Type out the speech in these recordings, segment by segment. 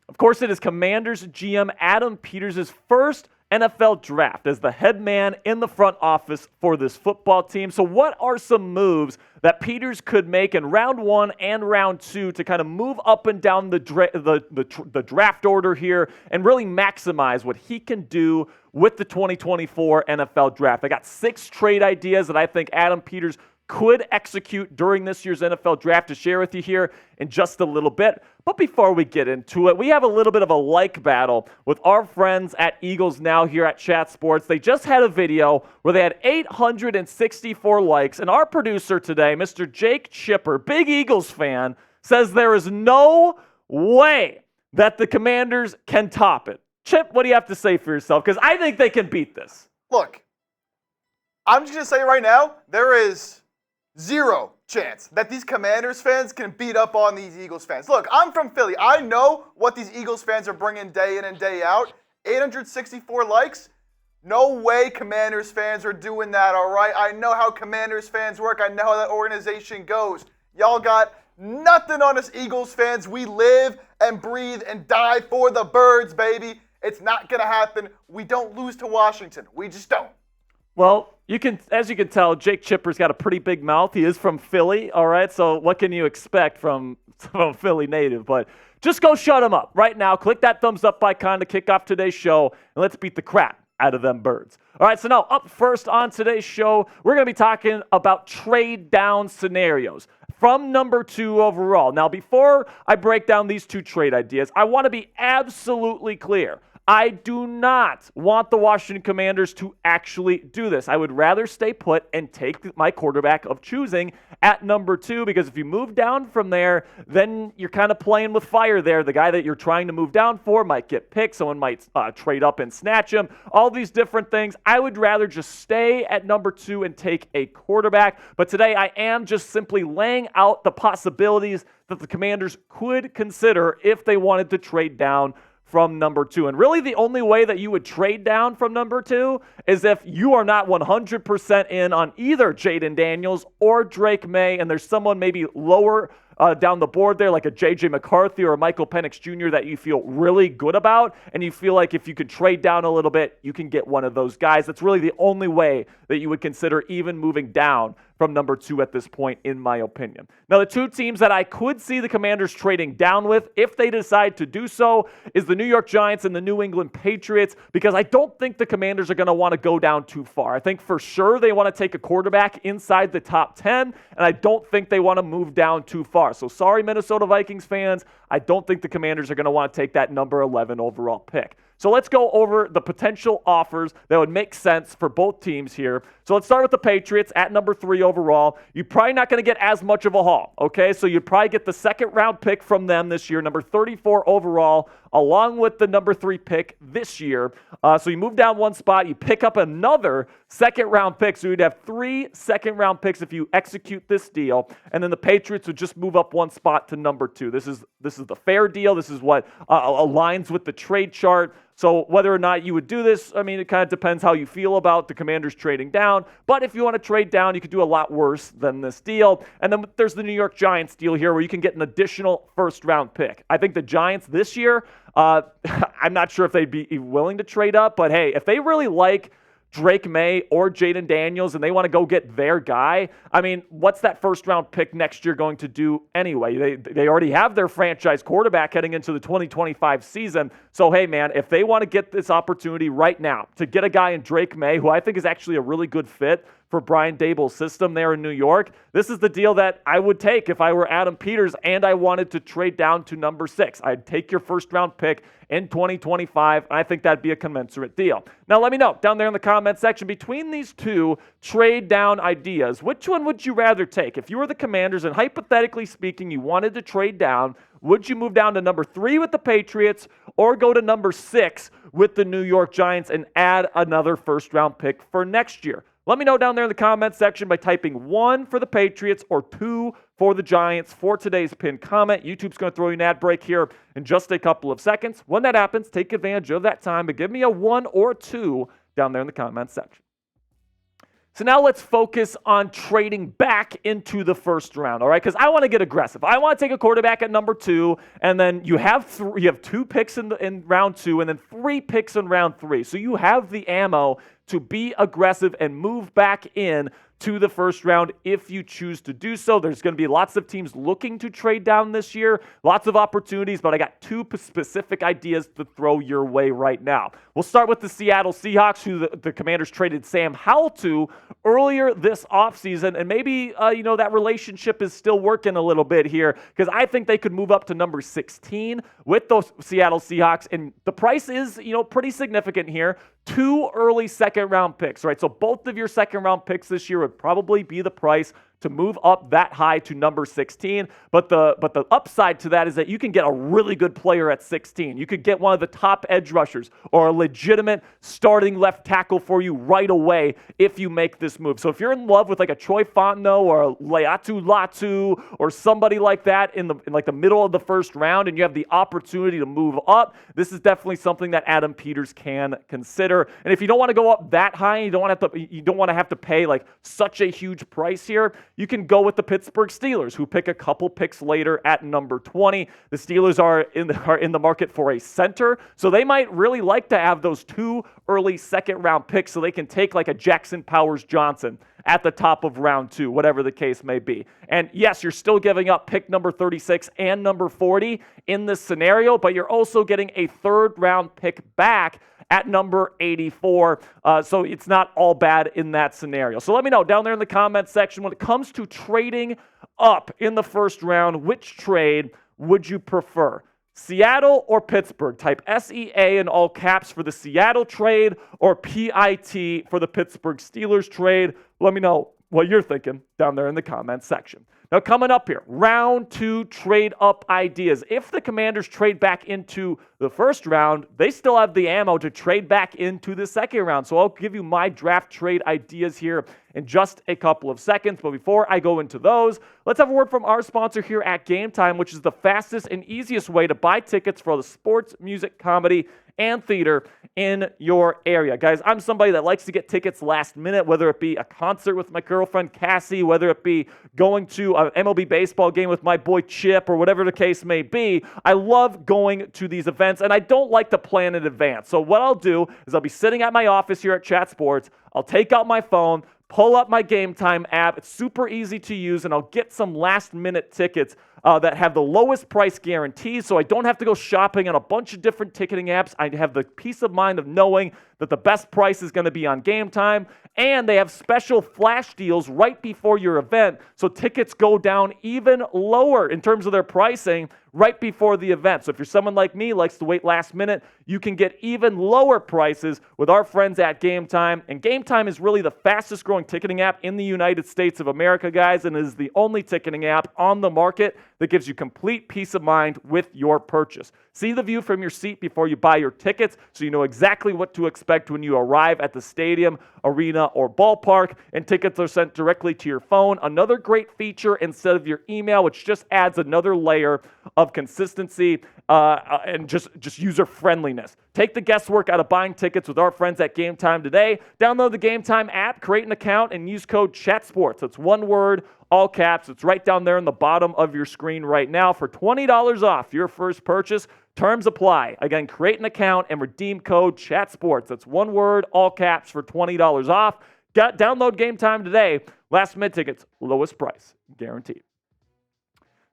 Of course, it is Commanders GM Adam Peters' first NFL draft as the head man in the front office for this football team. So what are some moves that Peters could make in round one and round two to kind of move up and down the draft order here and really maximize what he can do with the 2024 NFL draft? I got 6 trade ideas that I think Adam Peters could execute during this year's NFL draft to share with you here in just a little bit. But before we get into it, we have a little bit of a like battle with our friends at Eagles Now here at Chat Sports. They just had a video where they had 864 likes, and our producer today, Mr. Jake Chipper, big Eagles fan, says there is no way that the Commanders can top it. Chip, what do you have to say for yourself? Because I think they can beat this. Look, I'm just going to say right now, there is zero chance that these Commanders fans can beat up on these Eagles fans. Look, I'm from Philly. I know what these Eagles fans are bringing day in and day out. 864 likes? No way Commanders fans are doing that, all right? I know how Commanders fans work. I know how that organization goes. Y'all got nothing on us Eagles fans. We live and breathe and die for the birds, baby. It's not going to happen. We don't lose to Washington. We just don't. Well, as you can tell, Jake Chipper's got a pretty big mouth. He is from Philly, all right? So what can you expect from a Philly native? But just go shut him up right now. Click that thumbs up icon to kick off today's show, and let's beat the crap out of them birds. All right, so now up first on today's show, we're going to be talking about trade down scenarios from number 2 overall. Now, before I break down these 2 trade ideas, I want to be absolutely clear. I do not want the Washington Commanders to actually do this. I would rather stay put and take my quarterback of choosing at number 2, because if you move down from there, then you're kind of playing with fire there. The guy that you're trying to move down for might get picked. Someone might trade up and snatch him. All these different things. I would rather just stay at number 2 and take a quarterback. But today I am just simply laying out the possibilities that the Commanders could consider if they wanted to trade down from number 2. And really the only way that you would trade down from number 2 is if you are not 100% in on either Jaden Daniels or Drake May, and there's someone maybe lower down the board there, like a J.J. McCarthy or a Michael Penix Jr. that you feel really good about, and you feel like if you could trade down a little bit, you can get one of those guys. That's really the only way that you would consider even moving down from number 2 at this point, in my opinion. Now, the 2 teams that I could see the Commanders trading down with, if they decide to do so, is the New York Giants and the New England Patriots, because I don't think the Commanders are going to want to go down too far. I think for sure they want to take a quarterback inside the top 10, and I don't think they want to move down too far. So sorry, Minnesota Vikings fans, I don't think the Commanders are going to want to take that number 11 overall pick. So let's go over the potential offers that would make sense for both teams here. So let's start with the Patriots at number 3 overall. You're probably not going to get as much of a haul, okay? So you'd probably get the second-round pick from them this year, number 34 overall, along with the number 3 pick this year. So you move down one spot, you pick up another second-round pick. So you'd have 3 second-round picks if you execute this deal. And then the Patriots would just move up one spot to number 2. This is the fair deal. This is what aligns with the trade chart. So whether or not you would do this, I mean, it kind of depends how you feel about the Commanders trading down. But if you want to trade down, you could do a lot worse than this deal. And then there's the New York Giants deal here where you can get an additional first-round pick. I think the Giants this year, I'm not sure if they'd be willing to trade up. But, hey, if they really like Drake May or Jaden Daniels and they want to go get their guy, I mean, what's that first-round pick next year going to do anyway? They already have their franchise quarterback heading into the 2025 season. So, hey, man, if they want to get this opportunity right now to get a guy in Drake May, who I think is actually a really good fit for Brian Daboll's system there in New York, this is the deal that I would take if I were Adam Peters and I wanted to trade down to number 6. I'd take your first-round pick in 2025, and I think that'd be a commensurate deal. Now, let me know down there in the comment section, between these 2 trade-down ideas, which one would you rather take? If you were the Commanders and hypothetically speaking, you wanted to trade down, would you move down to number 3 with the Patriots or go to number 6 with the New York Giants and add another first-round pick for next year? Let me know down there in the comment section by typing 1 for the Patriots or 2 for the Giants for today's pinned comment. YouTube's going to throw you an ad break here in just a couple of seconds. When that happens, take advantage of that time and give me a 1 or 2 down there in the comment section. So now let's focus on trading back into the first round, all right? Because I want to get aggressive. I want to take a quarterback at number 2, and then you have 2 picks in round 2, and then 3 picks in round 3. So you have the ammo to be aggressive and move back in to the first round if you choose to do so. There's going to be lots of teams looking to trade down this year, lots of opportunities, but I got 2 specific ideas to throw your way right now. We'll start with the Seattle Seahawks, who the Commanders traded Sam Howell to earlier this offseason, and maybe that relationship is still working a little bit here, because I think they could move up to number 16 with those Seattle Seahawks, and the price is pretty significant here. 2 early second-round picks, right? So both of your second-round picks this year would probably be the price to move up that high to number 16. But the upside to that is that you can get a really good player at 16. You could get one of the top edge rushers or a legitimate starting left tackle for you right away if you make this move. So if you're in love with like a Troy Fontenot or a Leatu Latu or somebody like that in the middle of the first round, and you have the opportunity to move up, this is definitely something that Adam Peters can consider. And if you don't want to go up that high, you don't want to have to pay like such a huge price here, you can go with the Pittsburgh Steelers, who pick a couple picks later at number 20. The Steelers are in the market for a center, so they might really like to have those 2 early second-round picks so they can take like a Jackson Powers Johnson at the top of round 2, whatever the case may be. And yes, you're still giving up pick number 36 and number 40 in this scenario, but you're also getting a 3rd-round pick back at number 84. So it's not all bad in that scenario. So let me know down there in the comments section, when it comes to trading up in the first round, which trade would you prefer? Seattle or Pittsburgh? Type SEA in all caps for the Seattle trade, or PIT for the Pittsburgh Steelers trade. Let me know what you're thinking down there in the comments section. Now, coming up here, round 2 trade up ideas. If the Commanders trade back into the first round, they still have the ammo to trade back into the second round. So I'll give you my draft trade ideas here in just a couple of seconds. But before I go into those, let's have a word from our sponsor here at Game Time, which is the fastest and easiest way to buy tickets for the sports, music, comedy, and theater in your area. Guys, I'm somebody that likes to get tickets last minute, whether it be a concert with my girlfriend Cassie, whether it be going to an MLB baseball game with my boy Chip, or whatever the case may be. I love going to these events, and I don't like to plan in advance. So what I'll do is I'll be sitting at my office here at Chat Sports. I'll take out my phone, pull up my Game Time app. It's super easy to use, and I'll get some last-minute tickets that have the lowest price guarantees, so I don't have to go shopping on a bunch of different ticketing apps. I have the peace of mind of knowing that the best price is going to be on Game Time, and they have special flash deals right before your event, so tickets go down even lower in terms of their pricing right before the event. So if you're someone like me, likes to wait last minute, you can get even lower prices with our friends at Game Time. And Game Time is really the fastest growing ticketing app in the United States of America, guys, and is the only ticketing app on the market that gives you complete peace of mind with your purchase. See the view from your seat before you buy your tickets, so you know exactly what to expect when you arrive at the stadium, arena, or ballpark, and tickets are sent directly to your phone. Another great feature instead of your email, which just adds another layer of consistency and just user friendliness. Take the guesswork out of buying tickets with our friends at Game Time today. Download the Game Time app, create an account, and use code CHATSPORTS. That's one word, all caps. It's right down there in the bottom of your screen right now for $20 off your first purchase. Terms apply. Again, create an account and redeem code CHATSPORTS. That's one word, all caps, for $20 off. Download Game Time today. Last minute tickets, lowest price, guaranteed.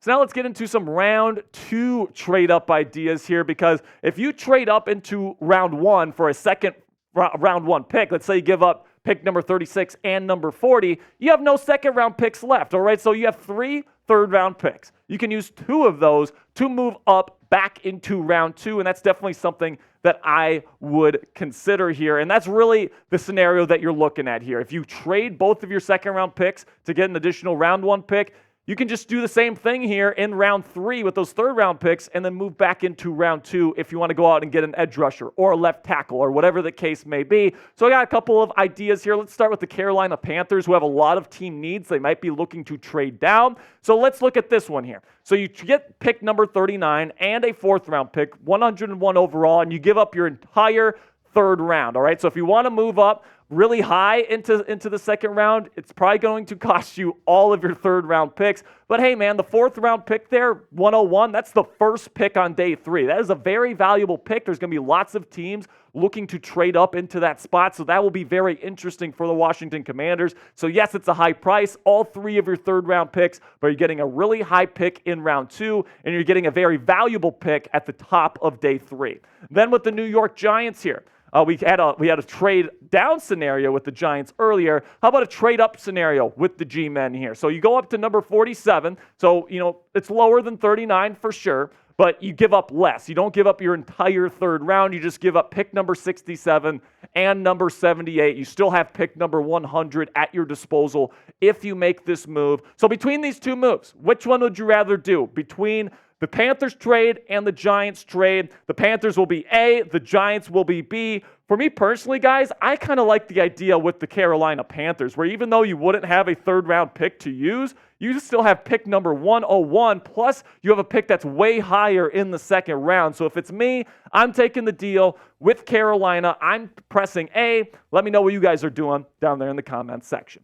So now let's get into some round 2 trade up ideas here, because if you trade up into round 1 for a second round 1 pick, let's say you give up pick number 36 and number 40, you have no second round picks left, all right? So you have 3 third-round picks. You can use 2 of those to move up back into round 2, and that's definitely something that I would consider here. And that's really the scenario that you're looking at here. If you trade both of your second-round picks to get an additional round 1 pick, you can just do the same thing here in round 3 with those third-round picks and then move back into round 2 if you want to go out and get an edge rusher or a left tackle or whatever the case may be. So I got a couple of ideas here. Let's start with the Carolina Panthers, who have a lot of team needs. They might be looking to trade down. So let's look at this one here. So you get pick number 39 and a 4th-round pick, 101 overall, and you give up your entire 3rd round, all right? So if you want to move up really high into the second round, it's probably going to cost you all of your third round picks. But hey, man, the fourth round pick there, 101, that's the first pick on day 3. That is a very valuable pick. There's going to be lots of teams looking to trade up into that spot. So that will be very interesting for the Washington Commanders. So yes, it's a high price, all 3 of your third round picks, but you're getting a really high pick in round 2, and you're getting a very valuable pick at the top of day 3. Then with the New York Giants here, we had a trade down scenario with the Giants earlier. How about a trade up scenario with the G-men here? So you go up to number 47. So, it's lower than 39 for sure, but you give up less. You don't give up your entire third round. You just give up pick number 67 and number 78. You still have pick number 100 at your disposal if you make this move. So between these 2 moves, which one would you rather do? Between the Panthers trade and the Giants trade, the Panthers will be A, the Giants will be B. For me personally, guys, I kind of like the idea with the Carolina Panthers, where even though you wouldn't have a third round pick to use, you still have pick number 101, plus you have a pick that's way higher in the second round. So if it's me, I'm taking the deal with Carolina. I'm pressing A. Let me know what you guys are doing down there in the comments section.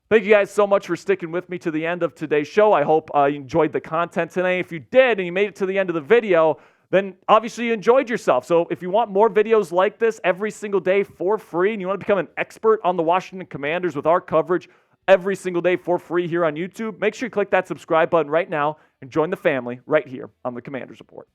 Thank you guys so much for sticking with me to the end of today's show. I hope you enjoyed the content today. If you did and you made it to the end of the video, then obviously you enjoyed yourself. So if you want more videos like this every single day for free, and you want to become an expert on the Washington Commanders with our coverage every single day for free here on YouTube, make sure you click that subscribe button right now and join the family right here on the Commanders Report.